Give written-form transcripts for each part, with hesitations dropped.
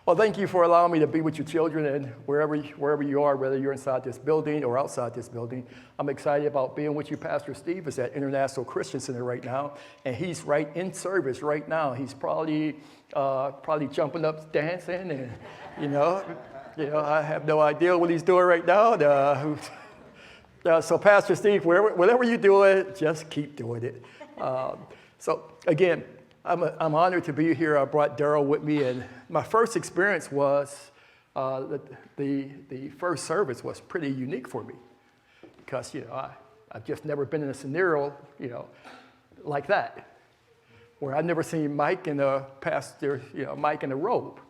Well, thank you for allowing me to be with your children and wherever you are, whether you're inside this building or outside this building. I'm excited about being with you. Pastor Steve is at International Christian Center right now, and he's right in service right now. He's probably jumping up, dancing, and I have no idea what he's doing right now. So Pastor Steve, whatever you do it, just keep doing it. So again, I'm honored to be here. I brought Daryl with me, and my first experience was the first service was pretty unique for me because I've just never been in a scenario like that where I've never seen Mike and a pastor, Mike in a robe,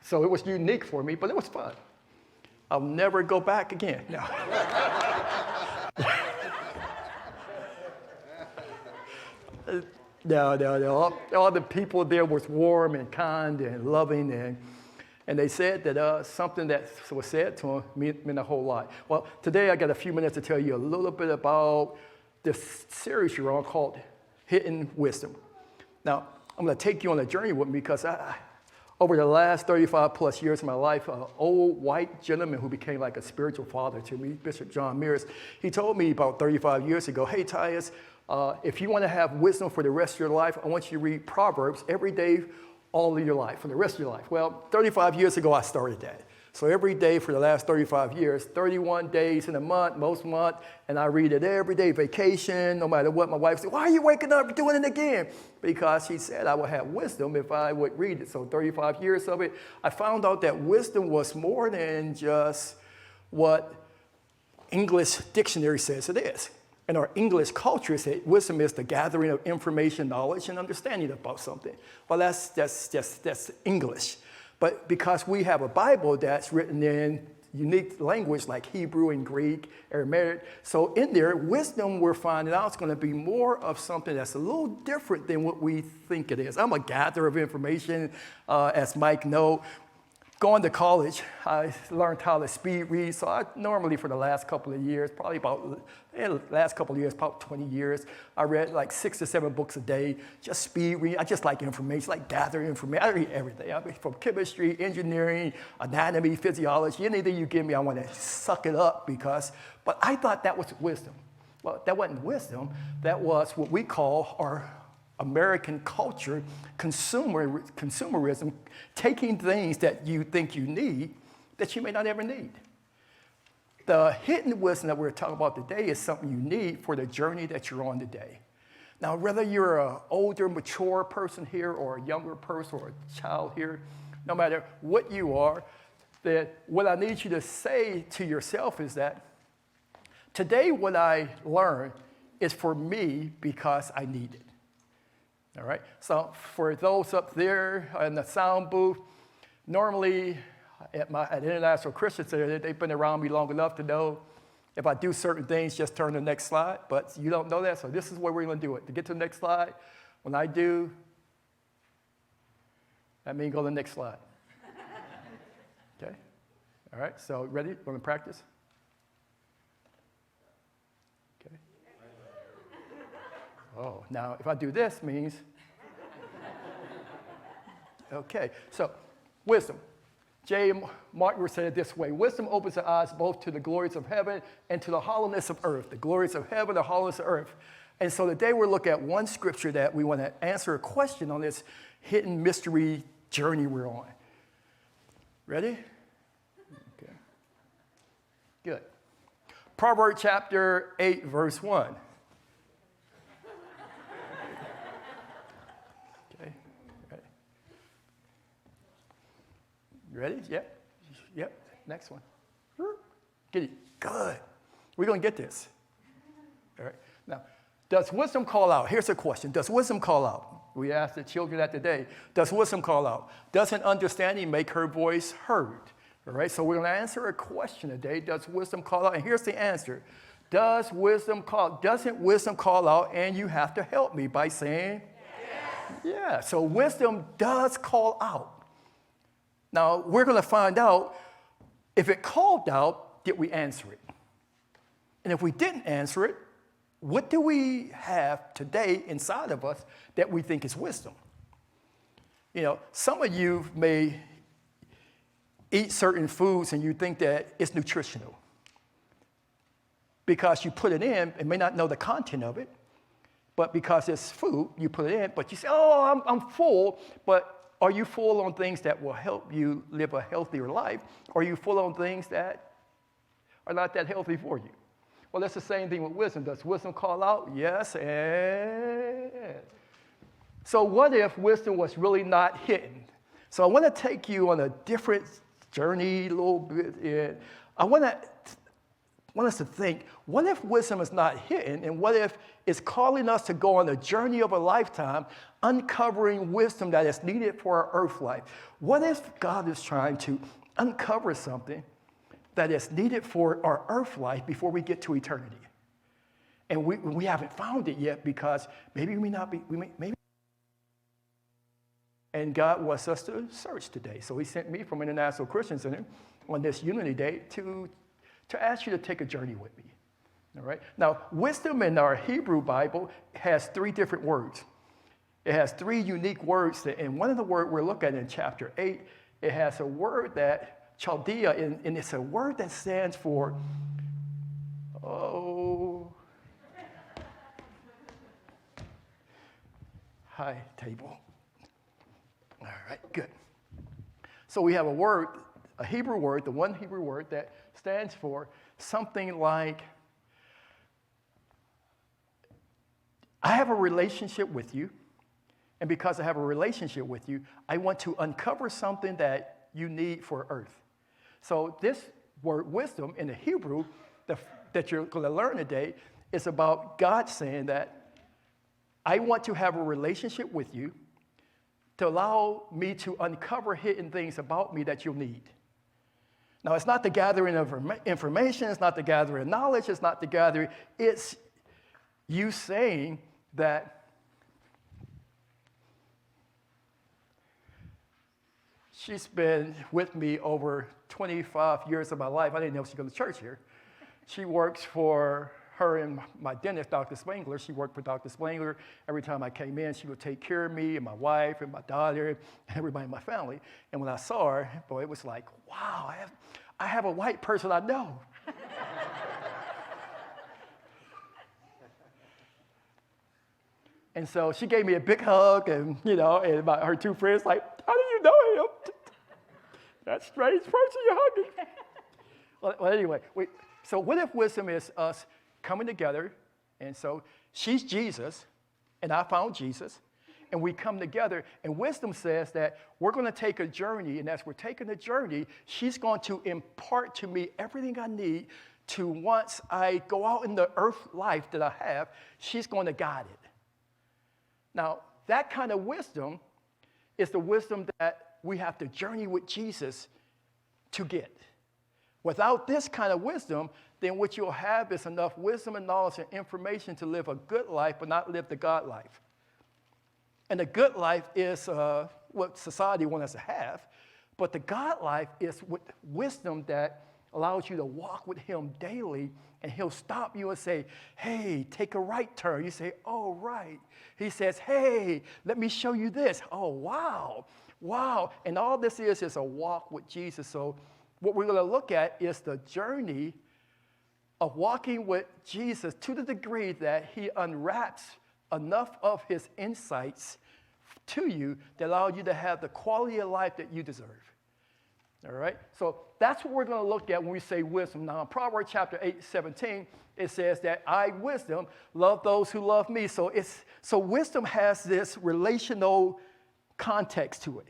So it was unique for me, but it was fun. I'll never go back again. No. No. All the people there was warm and kind and loving, and they said that something that was said to them meant a whole lot. Well, today I got a few minutes to tell you a little bit about this series you're on called Hidden Wisdom. Now, I'm going to take you on a journey with me because over the last 35 plus years of my life, an old white gentleman who became like a spiritual father to me, Bishop John Mears, he told me about 35 years ago, hey, Tyus, if you want to have wisdom for the rest of your life, I want you to read Proverbs every day, all of your life, for the rest of your life. Well, 35 years ago, I started that. So every day for the last 35 years, 31 days in a month, most month, and I read it every day, vacation, no matter what. My wife said, why are you waking up doing it again? Because she said I would have wisdom if I would read it. So 35 years of it, I found out that wisdom was more than just what English dictionary says it is. In our English culture, wisdom is the gathering of information, knowledge, and understanding about something. Well, that's English. But because we have a Bible that's written in unique language like Hebrew and Greek, Aramaic, so in there, wisdom we're finding out is going to be more of something that's a little different than what we think it is. I'm a gatherer of information, as Mike knows. Going to college, I learned how to speed read. So I normally, for the last couple of years, about 20 years, I read like 6 to 7 books a day, just speed read. I just like information, like gathering information. I read everything. I mean, from chemistry, engineering, anatomy, physiology, anything you give me, I want to suck it up but I thought that was wisdom. Well, that wasn't wisdom. That was what we call our American culture, consumerism, taking things that you think you need that you may not ever need. The hidden wisdom that we're talking about today is something you need for the journey that you're on today. Now, whether you're an older, mature person here or a younger person or a child here, no matter what you are, that what I need you to say to yourself is that today what I learned is for me because I need it. All right, so for those up there in the sound booth, normally at International Christian Center, they've been around me long enough to know if I do certain things, just turn to the next slide, but you don't know that, so this is where we're going to do it. To get to the next slide, when I do, that means go to the next slide. Okay, all right, so ready? Want to practice? Oh, now if I do this means, okay, so wisdom. J. Martin said it this way, wisdom opens the eyes both to the glories of heaven and to the hollowness of earth, the glories of heaven, the hollowness of earth. And so today we're looking at one scripture that we want to answer a question on this hidden mystery journey we're on. Ready? Okay. Good. Proverbs chapter 8, verse 1. You ready? Yep. Next one. Get it. Good. We're going to get this. All right. Now, does wisdom call out? Here's a question. Does wisdom call out? We asked the children that today. Does wisdom call out? Doesn't understanding make her voice heard? All right. So we're going to answer a question today. Does wisdom call out? And here's the answer. Doesn't wisdom call out? And you have to help me by saying, yes. Yeah. So wisdom does call out. Now, we're going to find out if it called out, did we answer it? And if we didn't answer it, what do we have today inside of us that we think is wisdom? Some of you may eat certain foods and you think that it's nutritional because you put it in and may not know the content of it, but because it's food, you put it in, but you say, oh, I'm full, but are you full on things that will help you live a healthier life? Or are you full on things that are not that healthy for you? Well, that's the same thing with wisdom. Does wisdom call out? Yes, and so what if wisdom was really not hidden? So I want to take you on a different journey a little bit. I want us to think, what if wisdom is not hidden, and what if it's calling us to go on a journey of a lifetime, uncovering wisdom that is needed for our earth life? What if God is trying to uncover something that is needed for our earth life before we get to eternity? And we haven't found it yet because maybe we may not be, maybe. And God wants us to search today. So he sent me from International Christian Center on this Unity Day to ask you to take a journey with me. All right? Now, wisdom in our Hebrew Bible has 3 different words. It has 3 unique words, and one of the words we're looking at in chapter 8, it has a word that, Chaldea, and it's a word that stands for, hi, table. All right, good. So we have a word, a Hebrew word, the one Hebrew word that stands for something like, I have a relationship with you, and because I have a relationship with you, I want to uncover something that you need for earth. So this word wisdom in the Hebrew that you're going to learn today is about God saying that I want to have a relationship with you to allow me to uncover hidden things about me that you'll need. Now, it's not the gathering of information, it's not the gathering of knowledge, it's not the gathering, it's you saying that she's been with me over 25 years of my life. I didn't know she goes to church here. She works for her and my dentist, Dr. Spangler. She worked for Dr. Spangler. Every time I came in, she would take care of me and my wife and my daughter and everybody in my family. And when I saw her, boy, it was like, wow, I have a white person I know. And so she gave me a big hug, and and her 2 friends like, how do you know him? That strange person you're hugging. Well, anyway, so what if wisdom is us coming together, and so she's Jesus, and I found Jesus, and we come together, and wisdom says that we're going to take a journey, and as we're taking a journey, she's going to impart to me everything I need to, once I go out in the earth life that I have, she's going to guide it. Now, that kind of wisdom is the wisdom that we have to journey with Jesus to get. Without this kind of wisdom, then what you'll have is enough wisdom and knowledge and information to live a good life, but not live the God life. And the good life is what society wants us to have, but the God life is with wisdom that allows you to walk with him daily, and he'll stop you and say, hey, take a right turn. You say, oh, right. He says, hey, let me show you this. Oh, wow. And all this is a walk with Jesus. So what we're going to look at is the journey of walking with Jesus to the degree that he unwraps enough of his insights to you that allow you to have the quality of life that you deserve. All right? So that's what we're going to look at when we say wisdom. Now, in Proverbs chapter 8:17, it says that I, wisdom, love those who love me. So wisdom has this relational context to it.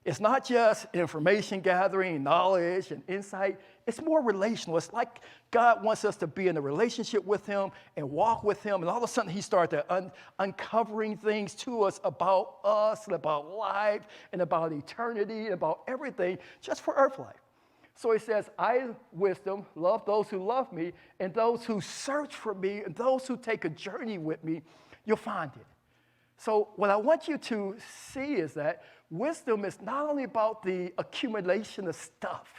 It's not just information gathering, knowledge, and insight. It's more relational. It's like God wants us to be in a relationship with him and walk with him, and all of a sudden he started uncovering things to us and about life and about eternity and about everything just for earth life. So he says, I, wisdom, love those who love me, and those who search for me, and those who take a journey with me, you'll find it. So what I want you to see is that wisdom is not only about the accumulation of stuff.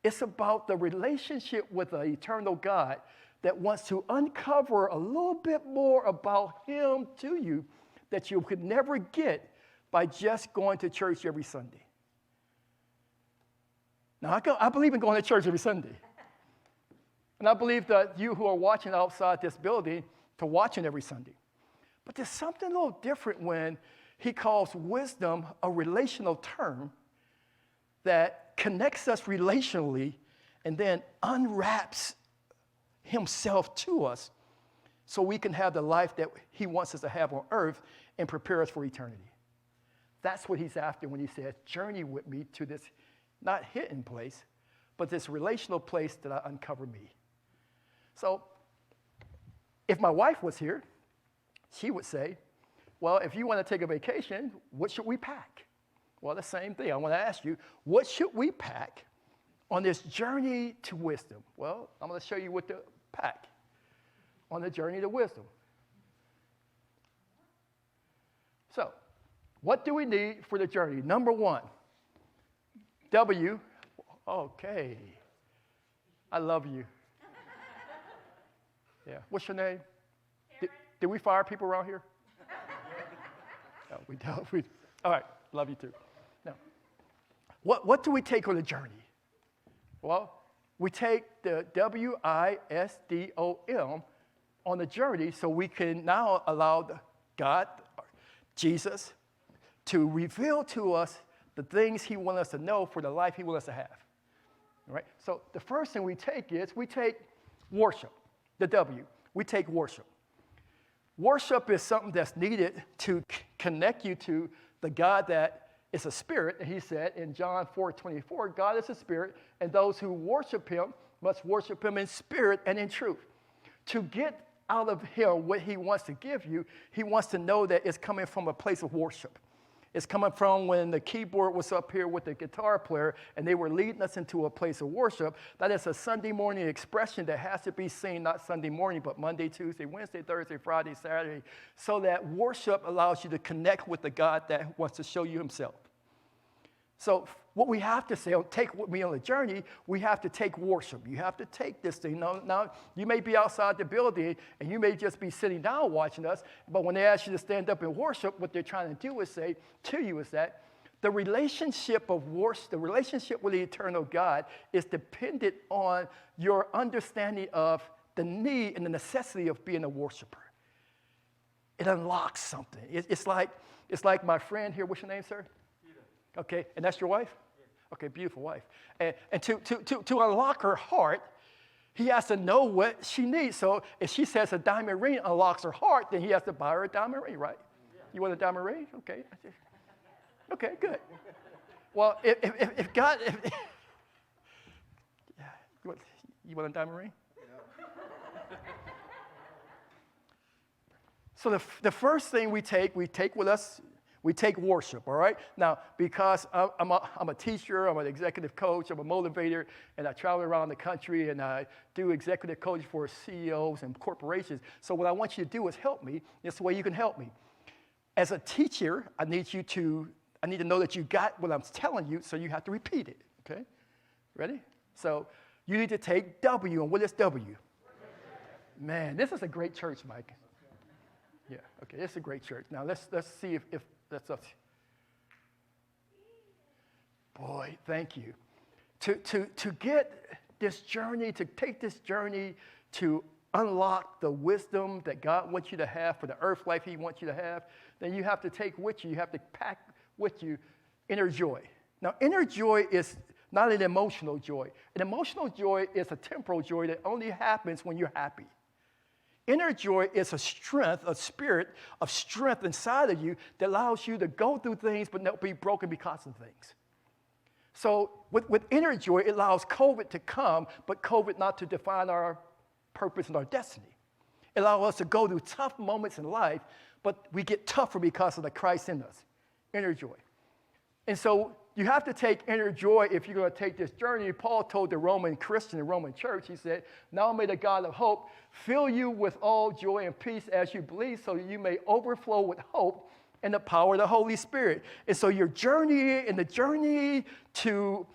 It's about the relationship with an eternal God that wants to uncover a little bit more about him to you that you could never get by just going to church every Sunday. Now, I believe in going to church every Sunday. And I believe that you who are watching outside this building to watching every Sunday. But there's something a little different when he calls wisdom a relational term that connects us relationally and then unwraps himself to us so we can have the life that he wants us to have on earth and prepare us for eternity. That's what he's after when he says, journey with me to this not hidden place, but this relational place that I uncover me. So if my wife was here, she would say, well, if you want to take a vacation, what should we pack? Well, the same thing. I want to ask you, what should we pack on this journey to wisdom? Well, I'm going to show you what to pack on the journey to wisdom. So, what do we need for the journey? Number one, W. Okay. I love you. Yeah. What's your name? Did we fire people around here? No, we don't. All right. Love you too. Now, what do we take on the journey? Well, we take the w.i.s.d.o.m on the journey so we can now allow God, Jesus, to reveal to us the things he wants us to know for the life he wants us to have. All right? So the first thing we take is we take worship, the W. We take worship. Worship is something that's needed to connect you to the God that is a spirit. And he said in John 4:24, God is a spirit, and those who worship him must worship him in spirit and in truth. To get out of him what he wants to give you, he wants to know that it's coming from a place of worship. It's coming from when the keyboard was up here with the guitar player and they were leading us into a place of worship. That is a Sunday morning expression that has to be seen not Sunday morning, but Monday, Tuesday, Wednesday, Thursday, Friday, Saturday, so that worship allows you to connect with the God that wants to show you himself. So what we have to say, take with me on the journey, we have to take worship. You have to take this thing. Now, you may be outside the building, and you may just be sitting down watching us, but when they ask you to stand up and worship, what they're trying to do is say to you is that the relationship of worship, the relationship with the eternal God is dependent on your understanding of the need and the necessity of being a worshiper. It unlocks something. It's like my friend here. What's your name, sir? Okay, and that's your wife? Yes. Okay, beautiful wife. And to unlock her heart, he has to know what she needs. So if she says a diamond ring unlocks her heart, then he has to buy her a diamond ring, right? Yeah. You want a diamond ring? Okay. Okay, good. Well, if God, you want a diamond ring? Yeah. So the first thing we take with us, we take worship, all right? Now, because I'm a teacher, I'm an executive coach, I'm a motivator, and I travel around the country, and I do executive coaching for CEOs and corporations. So what I want you to do is help me. It's the way you can help me. As a teacher, I need to know that you got what I'm telling you, so you have to repeat it, okay? Ready? So you need to take W, and what is W? Man, this is a great church, Mike. Yeah, okay, this is a great church. Now, let's see if that's us. Boy, thank you. To get this journey, to take this journey to unlock the wisdom that God wants you to have for the earth life he wants you to have, then you have to take with you, you have to pack with you inner joy. Now, inner joy is not an emotional joy. An emotional joy is a temporal joy that only happens when you're happy. Inner joy is a strength, a spirit of strength inside of you that allows you to go through things but not be broken because of things. So with inner joy, it allows COVID to come, but COVID not to define our purpose and our destiny. It allows us to go through tough moments in life, but we get tougher because of the Christ in us. Inner joy. And so you have to take inner joy if you're going to take this journey. Paul told the Roman Christian, the Roman church, he said, now may the God of hope fill you with all joy and peace as you believe, so that you may overflow with hope and the power of the Holy Spirit. And so your journey and the journey to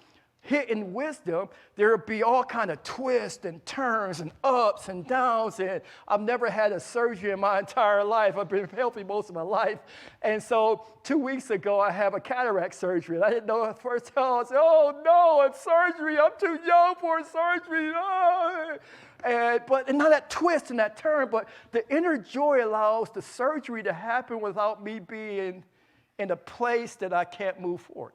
hitting wisdom, there'll be all kind of twists and turns and ups and downs. And I've never had a surgery in my entire life. I've been healthy most of my life. And so 2 weeks ago, I have a cataract surgery. And I didn't know at first. I said, oh, no, it's surgery. I'm too young for surgery. Oh. But not that twist and that turn, but the inner joy allows the surgery to happen without me being in a place that I can't move forward.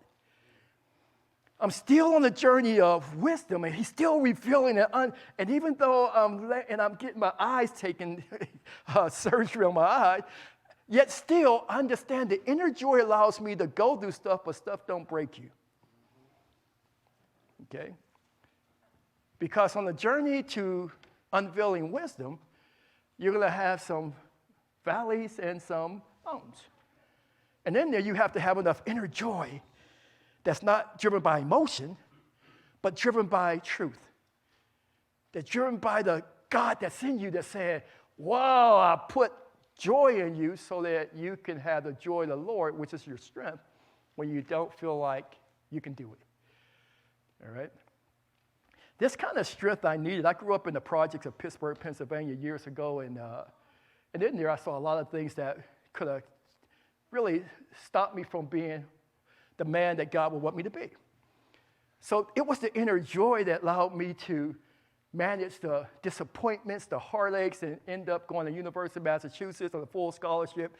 I'm still on the journey of wisdom, and he's still revealing it. And even though I'm getting my eyes taken, surgery on my eye, yet still understand the inner joy allows me to go through stuff, but stuff don't break you. Okay? Because on the journey to unveiling wisdom, you're going to have some valleys and some mountains. And in there, you have to have enough inner joy that's not driven by emotion, but driven by truth. That's driven by the God that's in you that's saying, wow, I put joy in you so that you can have the joy of the Lord, which is your strength, when you don't feel like you can do it. All right? This kind of strength I needed. I grew up in the projects of Pittsburgh, Pennsylvania years ago, and in there I saw a lot of things that could have really stopped me from being the man that God would want me to be. So it was the inner joy that allowed me to manage the disappointments, the heartaches, and end up going to the University of Massachusetts on a full scholarship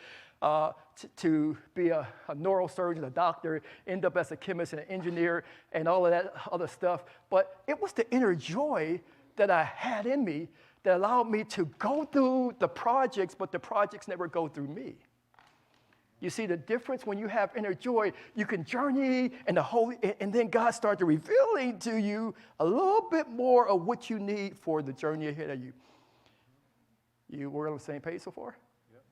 to be a neurosurgeon, a doctor, end up as a chemist and an engineer, and all of that other stuff. But it was the inner joy that I had in me that allowed me to go through the projects, but the projects never go through me. You see the difference when you have inner joy, you can journey and then God starts revealing to you a little bit more of what you need for the journey ahead of you. You were on the same page so far? Yep.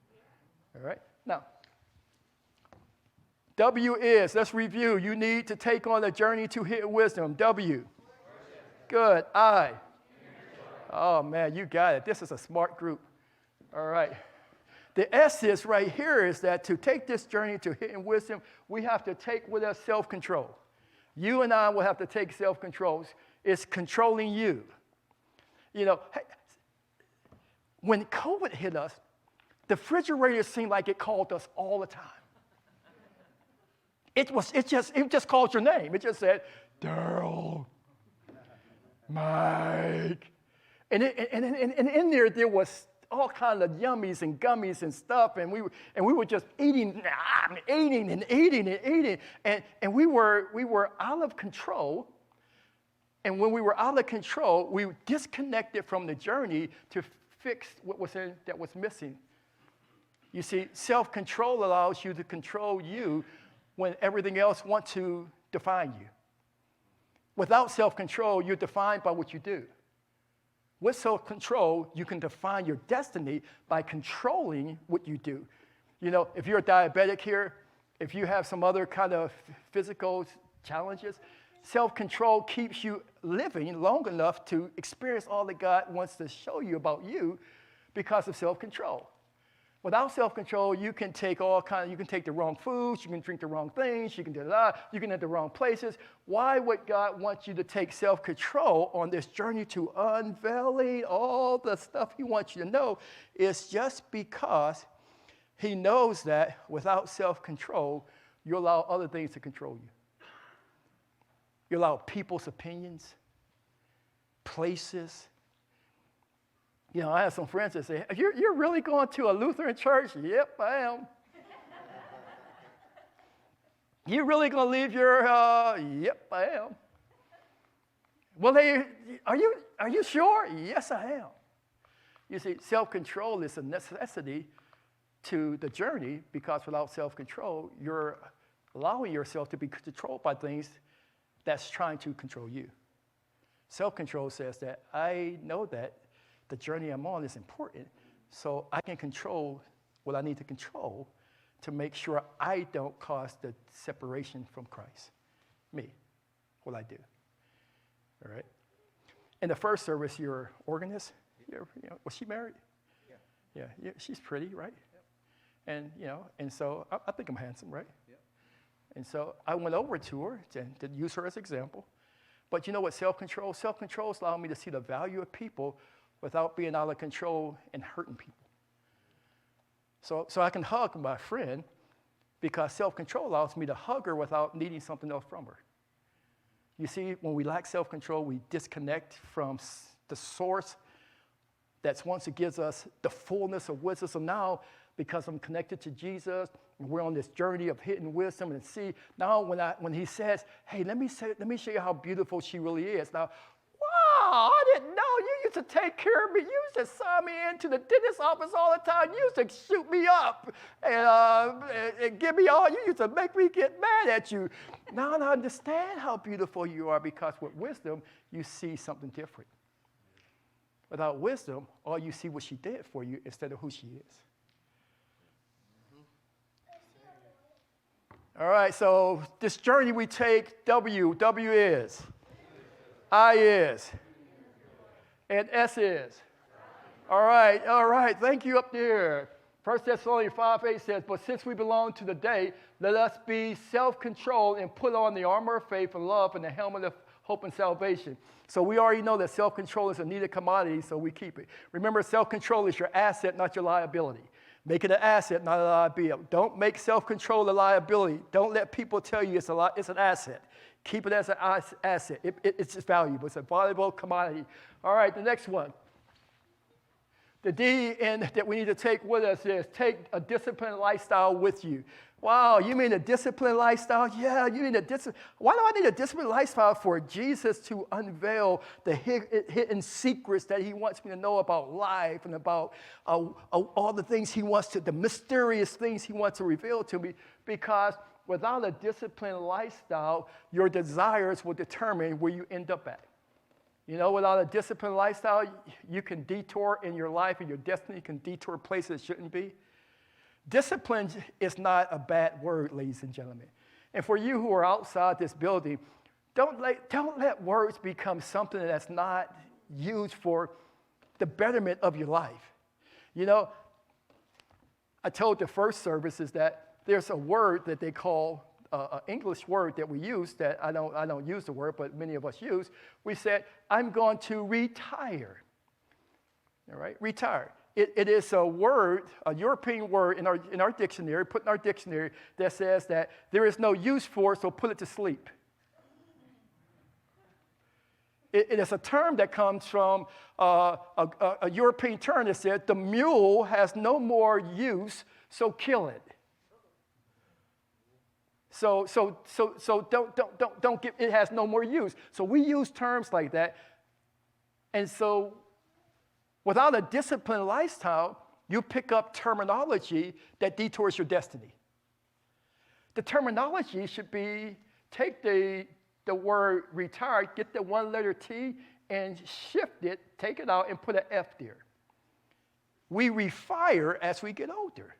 All right. Now, W is, let's review. You need to take on the journey to hidden wisdom. W. Good. I. Oh, man, you got it. This is a smart group. All right. The S is right here is that to take this journey to hidden wisdom, we have to take with us self-control. You and I will have to take self-control. It's controlling you. You know, when COVID hit us, the refrigerator seemed like it called us all the time. It just called your name. It just said, Daryl, Mike. And in there was all kinds of yummies and gummies and stuff, and we were just eating, and we were out of control. And when we were out of control, we disconnected from the journey to fix that was missing. You see, self-control allows you to control you when everything else wants to define you. Without self-control, you're defined by what you do. With self-control, you can define your destiny by controlling what you do. You know, if you're a diabetic here, if you have some other kind of physical challenges, self-control keeps you living long enough to experience all that God wants to show you about you because of self-control. Without self-control, you can take the wrong foods, you can drink the wrong things, you can you can at the wrong places. Why would God want you to take self-control on this journey to unveiling all the stuff he wants you to know? It's just because he knows that without self-control, you allow other things to control you. You allow people's opinions, places. You know, I have some friends that say, you're really going to a Lutheran church? Yep, I am. You really going to leave your, yep, I am. Well, are you sure? Yes, I am. You see, self-control is a necessity to the journey because without self-control, you're allowing yourself to be controlled by things that's trying to control you. Self-control says that I know that the journey I'm on is important, so I can control what I need to control to make sure I don't cause the separation from Christ. Me, what I do. All right? In the first service, your organist, was she married? Yeah, she's pretty, right? Yep. And so I think I'm handsome, right? Yep. And so I went over to her to use her as an example. But you know what self-control? Self-control is allowing me to see the value of people without being out of control and hurting people. So I can hug my friend because self-control allows me to hug her without needing something else from her. You see, when we lack self-control, we disconnect from the source that's once it gives us the fullness of wisdom. So now, because I'm connected to Jesus, and we're on this journey of hidden wisdom, and see, now when he says, hey, let me show you how beautiful she really is. Now, wow, I didn't know. You used to take care of me. You used to sign me into the dentist's office all the time. You used to shoot me up and give me all. You used to make me get mad at you. Now I understand how beautiful you are, because with wisdom, you see something different. Without wisdom, all you see what she did for you instead of who she is. All right, so this journey we take, W is, I is, and S is. All right, thank you up there. 1 Thessalonians 5:8 says, but since we belong to the day, let us be self-controlled and put on the armor of faith and love and the helmet of hope and salvation. So we already know that self-control is a needed commodity, so we keep it. Remember, self-control is your asset, not your liability. Make it an asset, not a liability. Don't make self-control a liability. Don't let people tell you it's an asset. Keep it as an asset. It's valuable. It's a valuable commodity. All right, the next one. The D that we need to take with us is take a disciplined lifestyle with you. Wow, you mean a disciplined lifestyle? Yeah, you need a discipline. Why do I need a disciplined lifestyle? For Jesus to unveil the hidden secrets that he wants me to know about life and about all the things he wants to, the mysterious things he wants to reveal to me. Because without a disciplined lifestyle, your desires will determine where you end up at. You know, without a disciplined lifestyle, you can detour in your life and your destiny. You can detour places it shouldn't be. Discipline is not a bad word, ladies and gentlemen. And for you who are outside this building, don't let words become something that's not used for the betterment of your life. You know, I told the first services that there's a word that they call an English word that we use that I don't use the word, but many of us use. We said, I'm going to retire. All right, retire. It is a word, a European word in our dictionary, put in our dictionary, that says that there is no use for it, so put it to sleep. It is a term that comes from a European term that said the mule has no more use, so kill it. So don't give, it has no more use. So we use terms like that. And so without a disciplined lifestyle, you pick up terminology that detours your destiny. The terminology should be, take the word retire, get the one letter T, and shift it, take it out, and put an F there. We refire as we get older.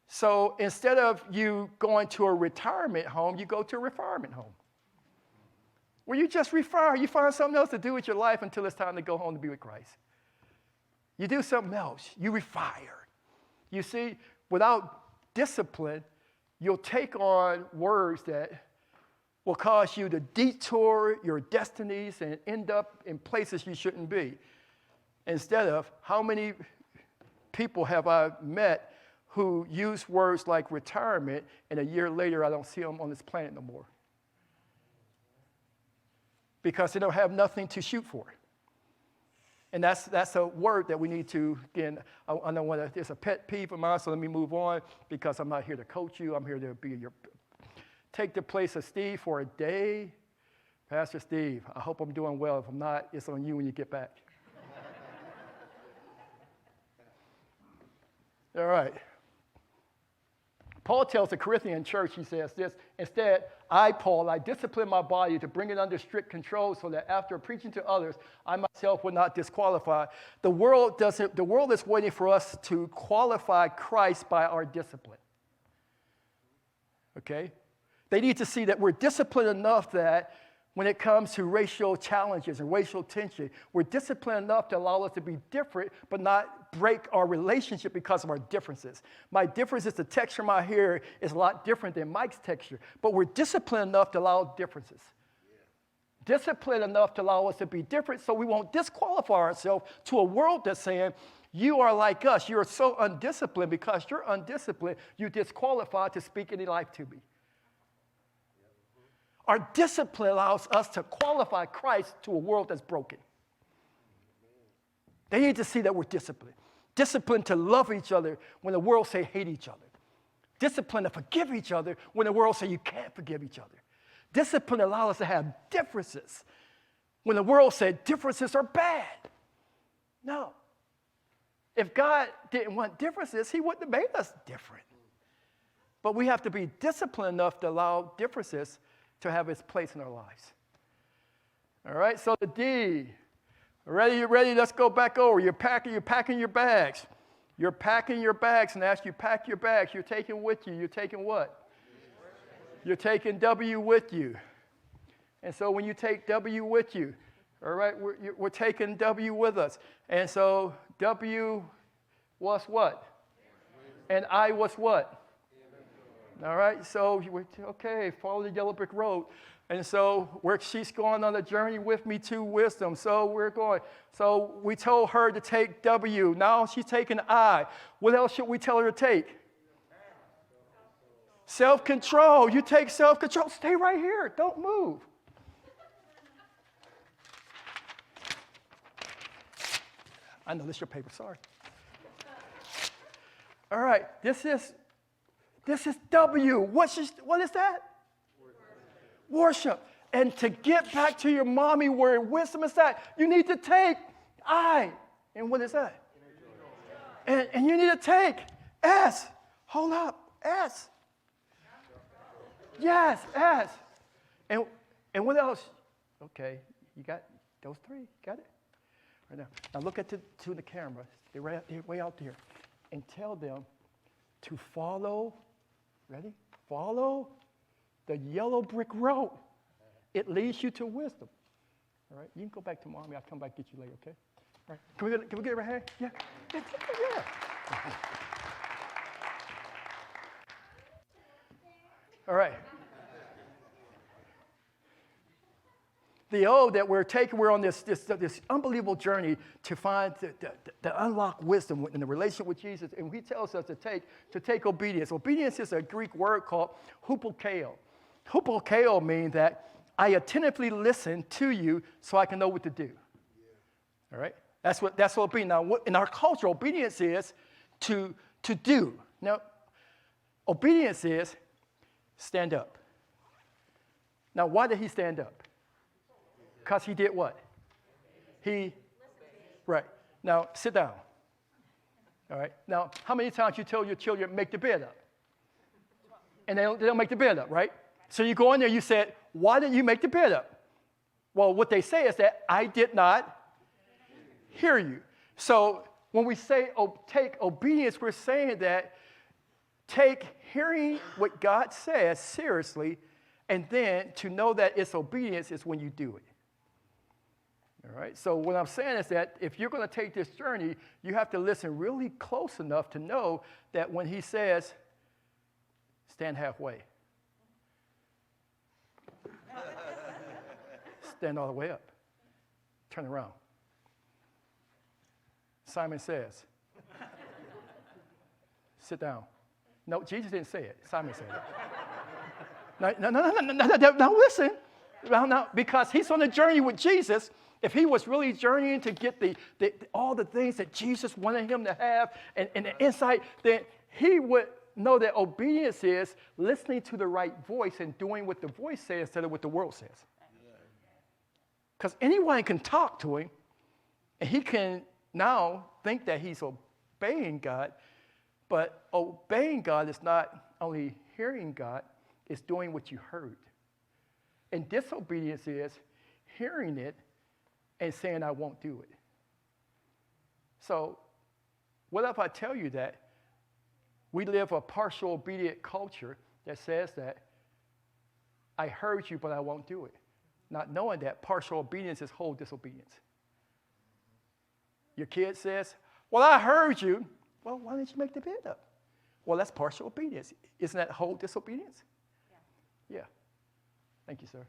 So instead of you going to a retirement home, you go to a refinement home. Where you just refire. You find something else to do with your life until it's time to go home to be with Christ. You do something else. You refire. You see, without discipline, you'll take on words that will cause you to detour your destinies and end up in places you shouldn't be. Instead of, how many people have I met who use words like retirement, and a year later I don't see them on this planet no more? Because they don't have nothing to shoot for. And that's a word that we need to, again, I don't want to, it's a pet peeve of mine, so let me move on, because I'm not here to coach you. I'm here to be take the place of Steve for a day. Pastor Steve, I hope I'm doing well. If I'm not, it's on you when you get back. All right. Paul tells the Corinthian church, he says this, instead, Paul, I discipline my body to bring it under strict control so that after preaching to others, I myself will not disqualify. The world is waiting for us to qualify Christ by our discipline. Okay? They need to see that we're disciplined enough that when it comes to racial challenges and racial tension, we're disciplined enough to allow us to be different, but not break our relationship because of our differences. My difference is the texture of my hair is a lot different than Mike's texture, but we're disciplined enough to allow differences. Disciplined enough to allow us to be different so we won't disqualify ourselves to a world that's saying, you are like us. You're so undisciplined. Because you're undisciplined, you're disqualified to speak any life to me. Our discipline allows us to qualify Christ to a world that's broken. They need to see that we're disciplined. Disciplined to love each other when the world say hate each other. Disciplined to forgive each other when the world say you can't forgive each other. Discipline allows us to have differences when the world said differences are bad. No. If God didn't want differences, he wouldn't have made us different. But we have to be disciplined enough to allow differences to have its place in our lives. All right, so the D. Ready, you ready? Let's go back over. You're packing your bags. You're packing your bags, and as you pack your bags, you're taking with you. You're taking what? You're taking W with you. And so when you take W with you, all right, we're taking W with us. And so W was what? And I was what? All right, so, okay, follow the yellow brick road. And so she's going on a journey with me to wisdom. So we're going. So we told her to take W. Now she's taking I. What else should we tell her to take? Self-control. You take self-control. Stay right here. Don't move. I know this is your paper. Sorry. All right. This is W. What is that? Worship. And to get back to your mommy where wisdom is at, you need to take I. And what is that? And you need to take S. Hold up. S. Yes, S. And what else? Okay, you got those three. Got it? Right now. Now look to the camera. They're way out there. And tell them to follow, ready? Follow the yellow brick road. It leads you to wisdom. All right? You can go back to mommy. I'll come back and get you later, okay? All right. Can we get it right here? Yeah. Yeah. All right. The O that we're taking, we're on this unbelievable journey to find, to unlock wisdom in the relationship with Jesus. And he tells us to take obedience. Obedience is a Greek word called hupokeo. Hupokeo means that I attentively listen to you so I can know what to do. All right? That's what obedience. Now, in our culture, obedience is to do. Now, obedience is stand up. Now, why did he stand up? Because he did what? Right. Now, sit down. All right. Now, how many times you tell your children, make the bed up? And they don't make the bed up, right? So you go in there, you said, why didn't you make the bed up? Well, what they say is that I did not hear you. So when we say take obedience, we're saying that take hearing what God says seriously, and then to know that it's obedience is when you do it. All right? So what I'm saying is that if you're going to take this journey, you have to listen really close enough to know that when he says, stand halfway. Stand all the way up. Turn around. Simon says, sit down. No, Jesus didn't say it. Simon said it. Now listen. Now, because he's on a journey with Jesus, if he was really journeying to get all the things that Jesus wanted him to have and the insight, then he would know that obedience is listening to the right voice and doing what the voice says instead of what the world says. Because anyone can talk to him, and he can now think that he's obeying God, but obeying God is not only hearing God, it's doing what you heard. And disobedience is hearing it and saying, I won't do it. So what if I tell you that we live a partial obedient culture that says that I heard you, but I won't do it. Not knowing that partial obedience is whole disobedience. Your kid says, well, I heard you. Well, why didn't you make the bed up? Well, that's partial obedience. Isn't that whole disobedience? Yeah. Thank you, sir.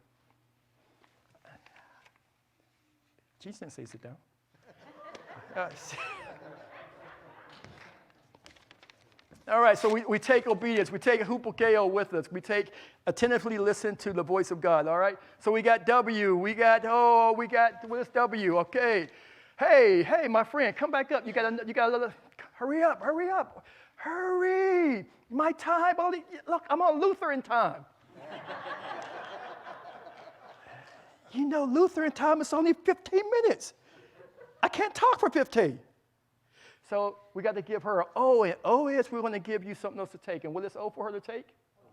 Jesus didn't say sit down. All right, so we take obedience. We take hupokeo with us. We take attentively listen to the voice of God, all right? So we got W. We got what's W? Okay. Hey, my friend, come back up. You got a little, hurry up. Hurry. My time. Look, I'm on Lutheran time. You know, Lutheran time is only 15 minutes. I can't talk for 15. So we got to give her an O, and O is we're going to give you something else to take. And what is O for her to take?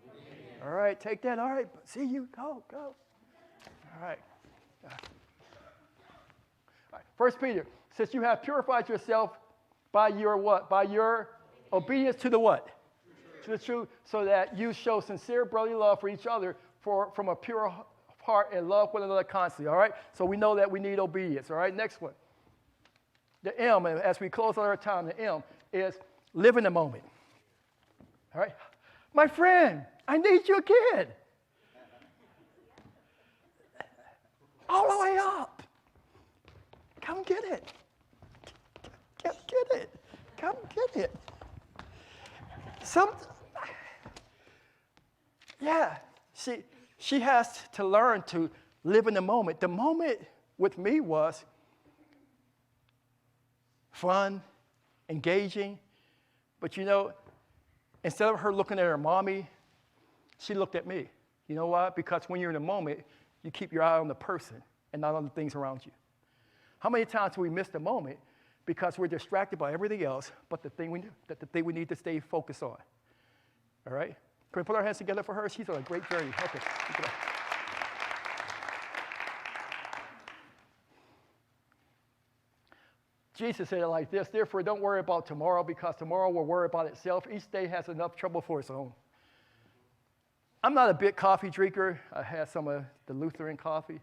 Yeah. All right, take that. All right, see you. Go. All right. All right. 1 Peter, since you have purified yourself by your what? By your obedience to the what? To the truth, so that you show sincere brotherly love for each other from a pure heart and love one another constantly, all right? So we know that we need obedience, all right? Next one. The M, and as we close out our time, the M is live in the moment. All right? My friend, I need you again. All the way up. Come get it. Come get it. Come get it. She has to learn to live in the moment. The moment with me was fun, engaging, but you know, instead of her looking at her mommy, she looked at me. You know why? Because when you're in the moment, you keep your eye on the person and not on the things around you. How many times do we miss the moment because we're distracted by everything else but the thing we need to stay focused on? All right? Can we put our hands together for her? She's on a great journey. Okay. Jesus said it like this, therefore don't worry about tomorrow because tomorrow will worry about itself. Each day has enough trouble for its own. I'm not a big coffee drinker. I had some of the Lutheran coffee.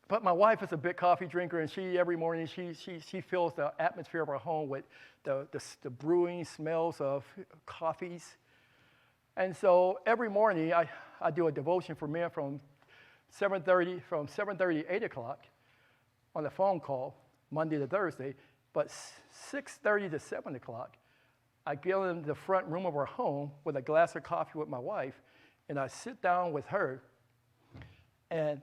But my wife is a big coffee drinker, and every morning she fills the atmosphere of our home with the brewing smells of coffees. And so every morning I do a devotion for men from 7:30 to 8 o'clock on a phone call, Monday to Thursday, but 6:30 to 7 o'clock, I get in the front room of our home with a glass of coffee with my wife, and I sit down with her, and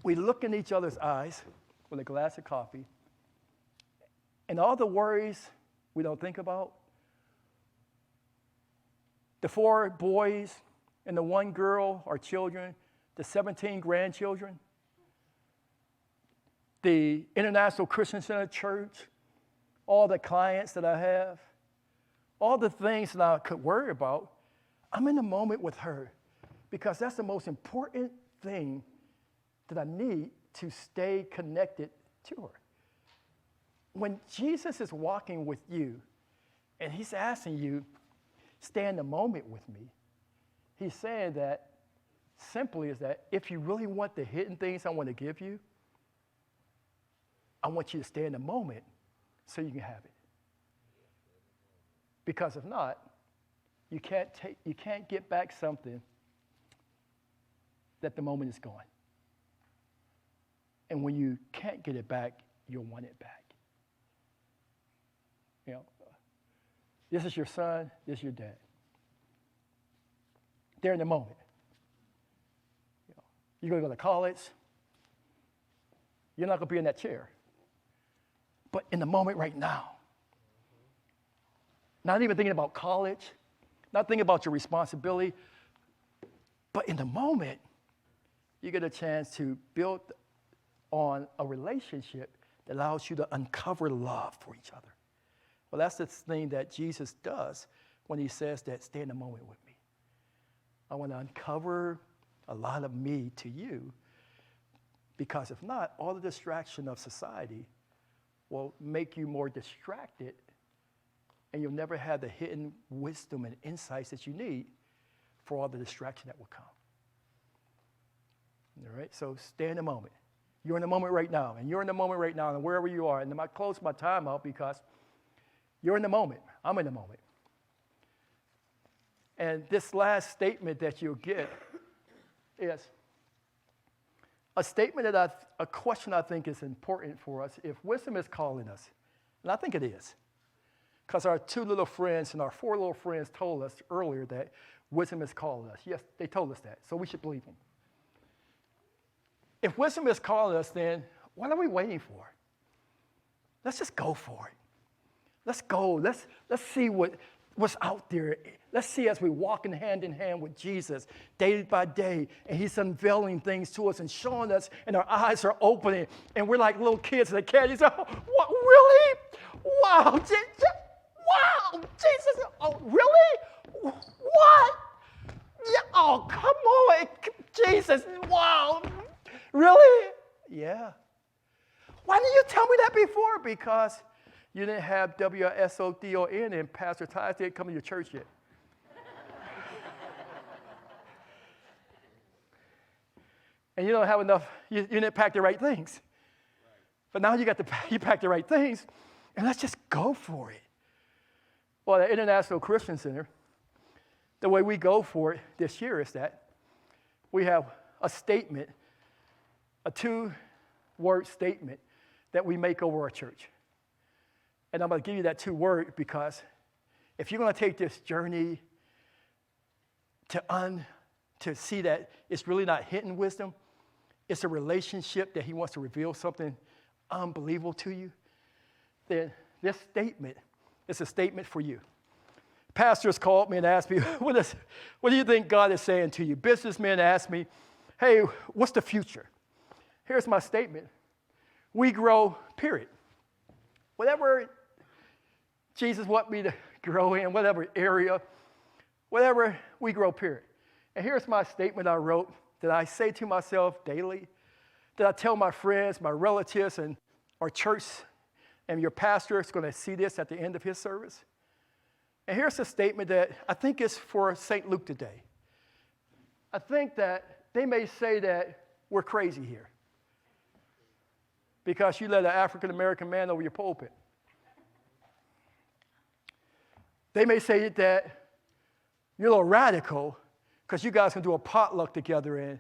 we look in each other's eyes with a glass of coffee, and all the worries we don't think about, the 4 boys and the 1 girl are children, the 17 grandchildren, the International Christian Center Church, all the clients that I have, all the things that I could worry about, I'm in the moment with her because that's the most important thing that I need to stay connected to her. When Jesus is walking with you and he's asking you, stay in the moment with me, he's saying that simply is that if you really want the hidden things I want to give you, I want you to stay in the moment so you can have it. Because if not, you can't get back something that the moment is gone. And when you can't get it back, you'll want it back. You know, this is your son, this is your dad. They're in the moment. You're going to go to college. You're not going to be in that chair. But in the moment right now, not even thinking about college, not thinking about your responsibility, but in the moment, you get a chance to build on a relationship that allows you to uncover love for each other. Well, that's the thing that Jesus does when he says that, stay in the moment with me. I want to uncover a lot of me to you, because if not, all the distraction of society will make you more distracted, and you'll never have the hidden wisdom and insights that you need for all the distraction that will come. All right, so stay in the moment. You're in the moment right now, and you're in the moment right now, and wherever you are, and I close my time out because you're in the moment. I'm in the moment. And this last statement that you'll get is a question I think is important for us. If wisdom is calling us, and I think it is, because our 2 little friends and our 4 little friends told us earlier that wisdom is calling us. Yes, they told us that, so we should believe them. If wisdom is calling us, then what are we waiting for? Let's just go for it. Let's go. Let's see what's out there. Let's see as we walk hand in hand with Jesus day by day, and he's unveiling things to us and showing us, and our eyes are opening, and we're like little kids that can't. He's like, what, really? Wow, wow, Jesus, oh, really? What? Yeah, oh, come on, Jesus, wow, really? Yeah. Why didn't you tell me that before? Because you didn't have w.i.s.d.o.m and Pastor Tyus didn't come to your church yet. And you don't have enough, you didn't pack the right things. But now you pack the right things, and let's just go for it. Well, the International Christian Center, the way we go for it this year is that we have a statement, a 2-word statement that we make over our church. And I'm going to give you that 2-word because if you're going to take this journey to see that it's really not hidden wisdom, it's a relationship that he wants to reveal something unbelievable to you, then this statement is a statement for you. Pastors called me and asked me, what do you think God is saying to you? Businessmen asked me, hey, what's the future? Here's my statement. We grow, period. Whatever Jesus wants me to grow in, whatever area, whatever, we grow, period. And here's my statement I wrote that I say to myself daily, that I tell my friends, my relatives, and our church, and your pastor is going to see this at the end of his service. And here's a statement that I think is for St. Luke today. I think that they may say that we're crazy here because you let an African-American man over your pulpit. They may say that you're a little radical because you guys can do a potluck together and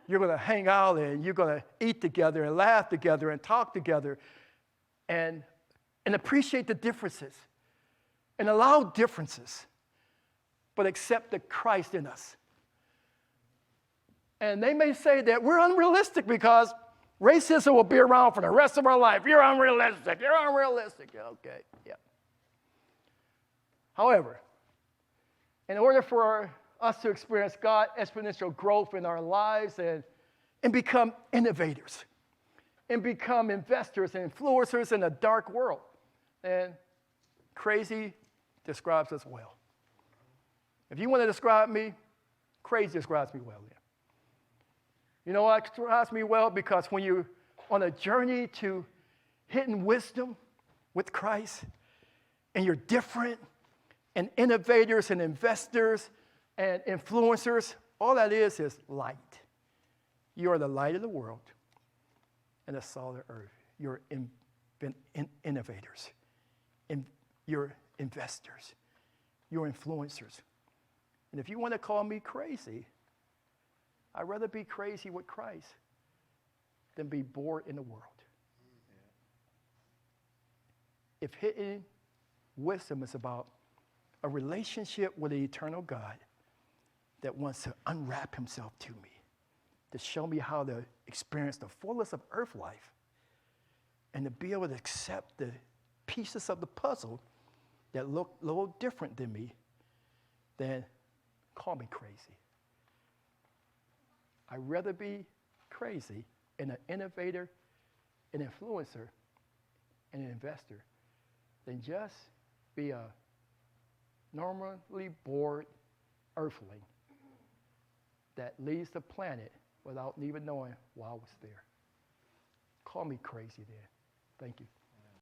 you're going to hang out and you're going to eat together and laugh together and talk together and appreciate the differences and allow differences, but accept the Christ in us. And they may say that we're unrealistic because racism will be around for the rest of our life. You're unrealistic. You're unrealistic. Okay, yeah. However, in order for us to experience God's exponential growth in our lives and become innovators and become investors and influencers in a dark world, then crazy describes us well. If you want to describe me, crazy describes me well. Yeah. You know what describes me well? Because when you're on a journey to hidden wisdom with Christ and you're different and innovators and investors and influencers, all that is light. You are the light of the world and the salt of the earth. You're innovators. You're investors. You're influencers. And if you want to call me crazy, I'd rather be crazy with Christ than be bored in the world. If hidden wisdom is about a relationship with the eternal God that wants to unwrap himself to me, to show me how to experience the fullness of earth life, and to be able to accept the pieces of the puzzle that look a little different than me, then call me crazy. I'd rather be crazy and an innovator, an influencer, and an investor than just be a normally bored earthling that leaves the planet without even knowing why I was there. Call me crazy then. Thank you.